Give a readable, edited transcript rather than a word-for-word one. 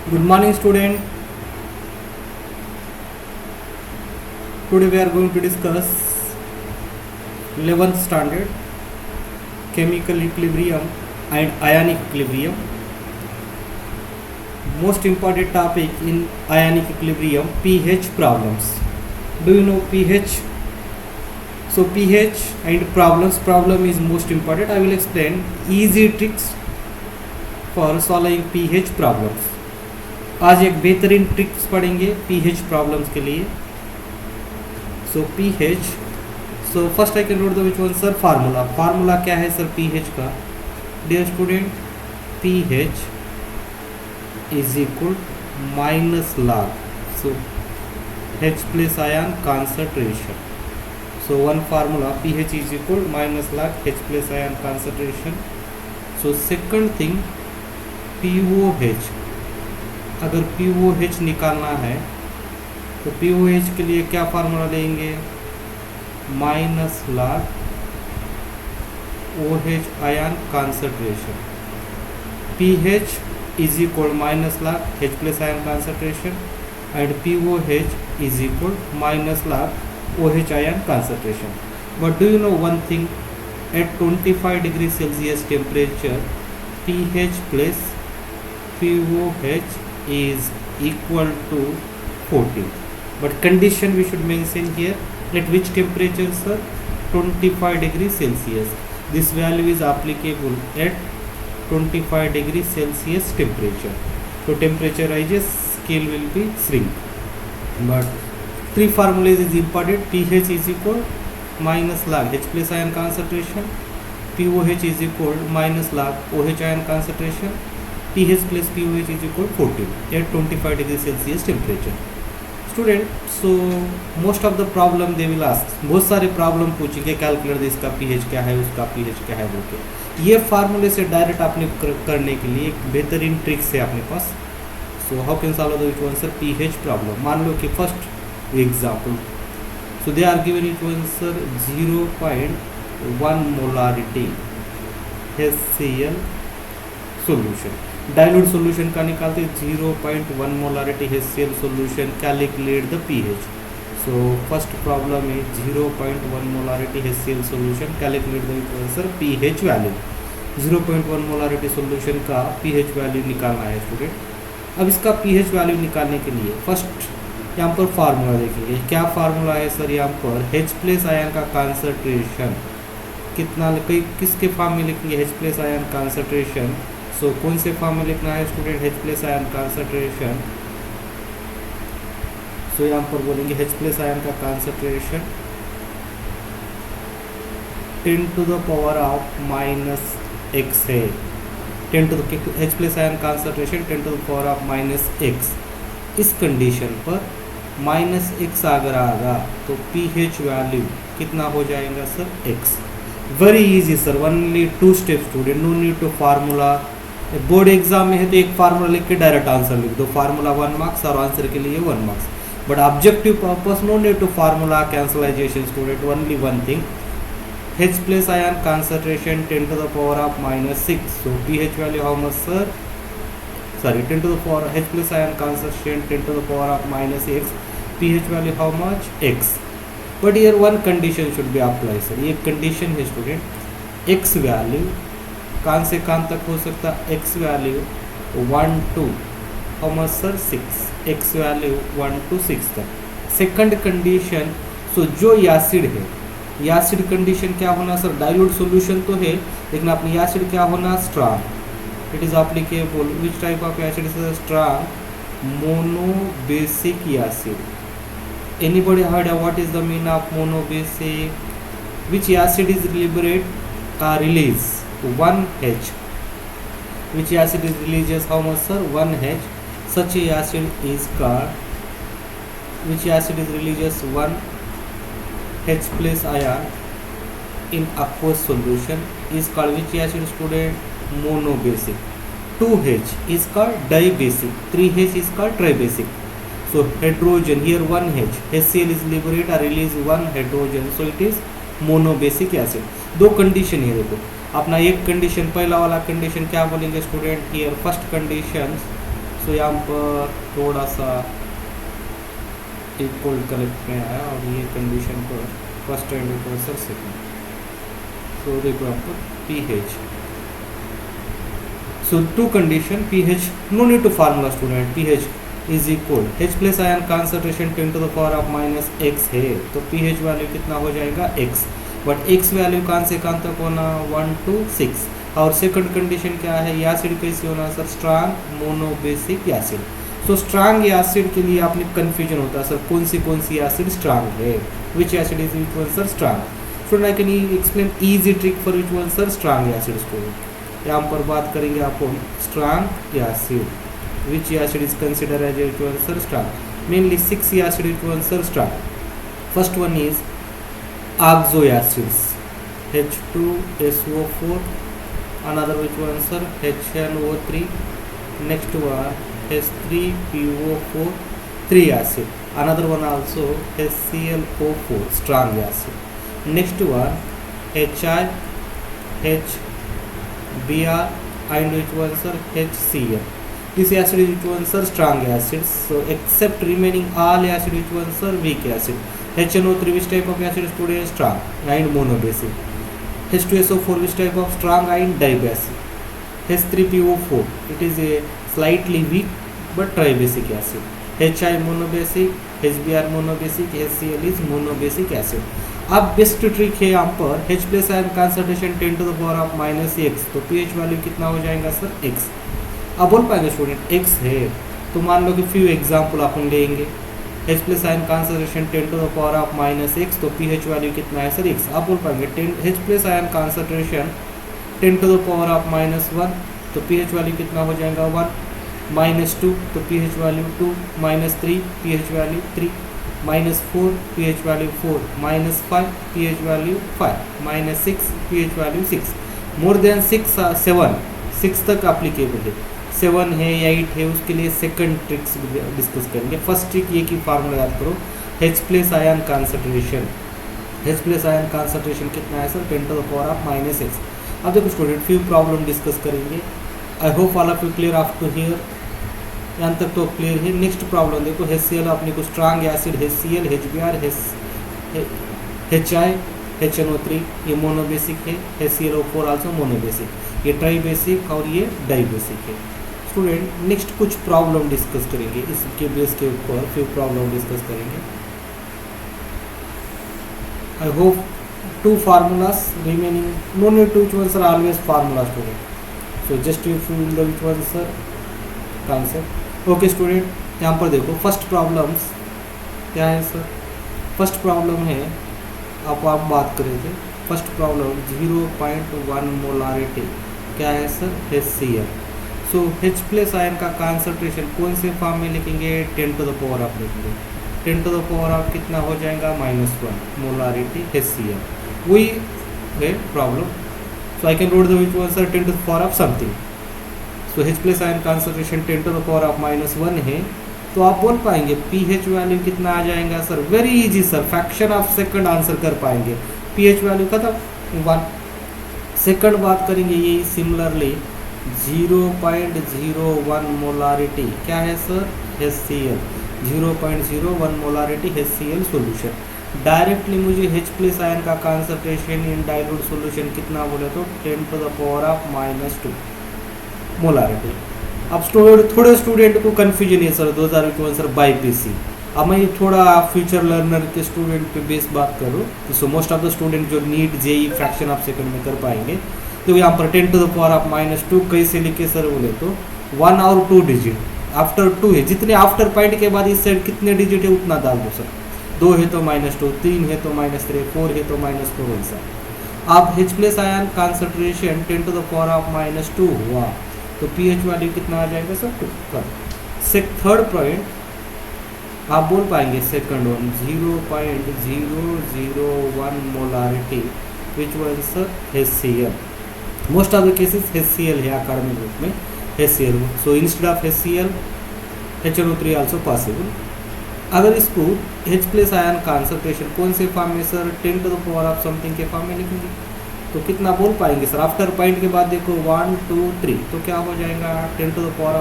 Good morning, student. Today we are going to discuss 11th standard chemical equilibrium and ionic equilibrium. Most important topic in ionic equilibrium, pH problems. Do you know pH? So pH and problems. Problem is most important. I will explain easy tricks for solving pH problems. आज एक बेहतरीन tricks पढ़ेंगे pH problems के लिए. So pH, so first I can note the which one sir formula क्या है sir pH का. Dear student, pH is equal minus log, so H plus ion concentration. So one formula pH is equal minus log H plus ion concentration. So second thing POH, अगर POH निकालना है तो POH के लिए क्या formula लेंगे, minus log OH ion concentration. pH is equal minus log H plus ion concentration and POH is equal minus log OH ion concentration. But do you know one thing, at 25 degree Celsius temperature pH plus POH is equal to 14, but condition we should mention here, at which temperature sir, 25 degree Celsius. This value is applicable at 25 degree Celsius temperature. So temperature rises, scale will be shrink. But three formulas is important. pH is equal minus log H plus ion concentration, POH is equal minus log OH ion concentration, pH plus POH is equal 14 at 25 degree Celsius temperature. Student, so most of the problem they will ask, बहुत सारे problem पूछेंगे, calculate दे इसका pH क्या है, उसका pH क्या है बोल के. ये फार्मूले से डायरेक्ट आपने करने के लिए एक बेहतरीन ट्रिक्स है अपने पास. So how can solve the answer pH problem. मान लो कि first example, so they are given it answer 0.1 molarity HCl solution. Dilute solution का निकालते 0.1 molarity HCl solution, calculate the pH. So first problem है 0.1 molarity HCl solution, calculate the answer pH value. 0.1 molarity solution का pH value निकालना है student. अब इसका pH value निकालने के लिए फर्स्ट यहाँ पर फार्मूला देखेंगे. क्या फार्मूला है सर, यहाँ पर H प्लस आयन का कॉन्सेंट्रेशन कितना, किसके फॉर्म में लिखेंगे H plus ion concentration. So कौन से फॉर्म में लिखना है student H plus ion concentration. So यहाँ पर बोलेंगे H प्लस आयन का concentration 10 to the power of minus x है. 10 to the H plus ion concentration 10 to the power of minus x. इस कंडीशन पर माइनस x अगर आएगा तो pH वैल्यू कितना हो जाएगा sir, x. Very easy sir, only 2 step student, no need to formula. Board exam में है तो एक फार्मूला लिख के डायरेक्ट आंसर लिख दो, फार्मूला 1 मार्क्स और आंसर के लिए 1 marks. But objective purpose no need to formula calculation student, only one thing, H plus ion concentration 10 to the power of minus 6. So pH value how much sir, sorry 10 to the power H plus ion concentration 10 to the power of minus x, pH value how much, x. But here one condition should be applied sir. ये condition है student, x value कहाँ से कहाँ तक हो सकता, x value 1 to how much sir, 6, x value 1 to 6 तक. Second condition, सो जो एसिड है, एसिड कंडीशन क्या होना सर, डाइल्यूट सॉल्यूशन तो है लेकिन अपनी एसिड क्या होना, strong. It is applicable which type of acid is a strong monobasic acid. Anybody heard of what is the meaning of monobasic? Which acid is liberate release 1H. Which acid is releases how much sir, 1H. Such a acid is called, which acid is releases 1H plus ion in aqueous solution is called which acid student, monobasic. 2H is called dibasic, 3H is called tribasic. So hydrogen here 1H, HCl is liberate or release 1 hydrogen, so it is monobasic acid. दो condition है देखो, अपना एक condition, पहला वाला condition क्या बोलेंगे student, here first condition so यहाँ पर थोड़ा सा एक कोल्ड कलेक्ट में आया और ये कंडीशन पर फर्स्ट एंड रिवर्सल सेकंड। सो देखो यहाँ पर pH, so two condition pH, no need to formula student, pH is equal H plus ion concentration 10 to the power of minus x है, तो pH वैल्यू कितना हो जाएगा x, बट x वैल्यू कहाँ से कहाँ तक होना 1 to 6। और सेकंड कंडीशन क्या है, एसिड कैसे होना sir, strong monobasic acid. So strong acid के लिए आपने कंफ्यूजन होता है सर कौन सी एसिड स्ट्रांग है, which acid is which one sir strong. So I can explain easy trick for which one sir strong acid student. यहाँ पर बात करेंगे अपन strong acid, which acid is consider as which one sir strong, mainly 6 acid which one sir strong. First one is oxo acids H2SO4, another which one sir HNO3, next one H3PO4 3 acid, another one also HClO4 strong acid, next one HI HBr and which one sir HCl. This acid is which one sir strong acids, so except remaining all acid which one sir weak acid. HNO3 which type of acid student, strong and monobasic. H2SO4 which type of strong and dibasic. H3PO4 it is a slightly weak but tribasic acid. HI monobasic, HBr monobasic, HCl is monobasic acid. अब best trick है यहाँ पर H plus ion concentration 10 to the power of minus x, तो pH value कितना हो जाएगा sir x। अब बोल पाएंगे स्टूडेंट x है, तो मान लो कि फ्यू एग्जाम्पल अपन लेंगे, H plus ion concentration 10 to the power of minus x, तो pH वैल्यू कितना है सर x। आप बोल पाएंगे H plus ion concentration 10 to the power of minus 1, तो pH वैल्यू कितना हो जाएगा 1, minus 2 तो pH value 2, minus 3 pH value 3, minus 4 pH value 4, minus 5 pH value 5, minus 6 pH value 6, more than 6 तक एप्लीकेबल है, 7 है 8 है, उसके लिए सेकंड ट्रिक्स डिस्कस करेंगे। फर्स्ट ट्रिक ये कि फार्मूला याद करो, H plus ion concentration, H plus ion concentration कितना है sir 10 to the power of minus x। अब देखो स्टूडेंट फ्यू प्रॉब्लम डिस्कस करेंगे, I hope all of you clear up to here, यहाँ तक तो क्लियर है। नेक्स्ट प्रॉब्लम देखो, HCl अपने को strong acid HCl, HBr, HI, HNO3 ये मोनोबेसिक है, HClO4 आल्सो मोनोबेसिक, ये ट्राइबेसिक और ये डाइबेसिक है। स्टूडेंट नेक्स्ट कुछ प्रॉब्लम डिस्कस करेंगे, इसके बेस के ऊपर फिर प्रॉब्लम डिस्कस करेंगे। I hope 2 formulas remaining, no need to which ones are always formula student, so just you fill the which ones are concept। Okay student यहाँ पर देखो फर्स्ट प्रॉब्लम्स क्या है सर, फर्स्ट प्रॉब्लम है आप बात करें थे, फर्स्ट प्रॉब्लम 0.1 मोलारिटी क्या है सर HCl। सो H प्लस आयन का कॉन्सेंट्रेशन कौन से फॉर्म में लिखेंगे 10 to the power ऑफ लिखेंगे, 10 to the power ऑफ कितना हो जाएगा -1 मोलारिटी HCl, वही है problem. So I can wrote the which one sir 10 to the power of something, so H plus ion concentration 10 to the power of -1 है, तो आप बोल पाएंगे pH वैल्यू कितना आ जाएगा sir, very easy sir, fraction of second answer कर पाएंगे, pH value खत्म 1। सेकंड बात करेंगे यही सिमिलरली 0.01 मोलारिटी क्या है sir HCl, 0.01 molarity HCl solution. Directly मुझे H प्लस आयन का कॉन्सेंट्रेशन इन डाइल्यूट सॉल्यूशन कितना बोले तो 10 to the power of -2 molarity. अब थोड़े स्टूडेंट को कन्फ्यूजन है सर 2021 सर बाई पीसी। अब मैं थोड़ा फ्यूचर लर्नर के स्टूडेंट पे बेस बात करूँ तो so most of the student जो NEET JEE fraction of second में कर पाएंगे, तो यहाँ पर 10 to the power ऑफ -2 कैसे लिखे सर बोले तो 1 और 2 डिजिट, आफ्टर 2 है, जितने आफ्टर पॉइंट के बाद इस साइड कितने डिजिट है उतना डाल दो सर, 2 है तो -2, 3 है तो -3, 4 है तो -4 वैसा। अब H plus ion concentration 10 to the power of -2 हुआ तो pH वैल्यू कितना आ जाएगा सर 2। थर्ड पॉइंट आप बोल पाएंगे second one 0.001 molarity which one sir HCl, most of the cases HCl है अकेडमिक बुक में HCl, so instead of HCl HNO3 also possible. अगर इसको H प्लस आयन कॉन्सेंट्रेशन कौन से फॉर्म में sir 10 to the power of something के form में लिखेंगे, तो कितना बोल पाएंगे सर, आफ्टर पॉइंट के बाद देखो 1 2 3 तो क्या हो जाएगा 10 to the power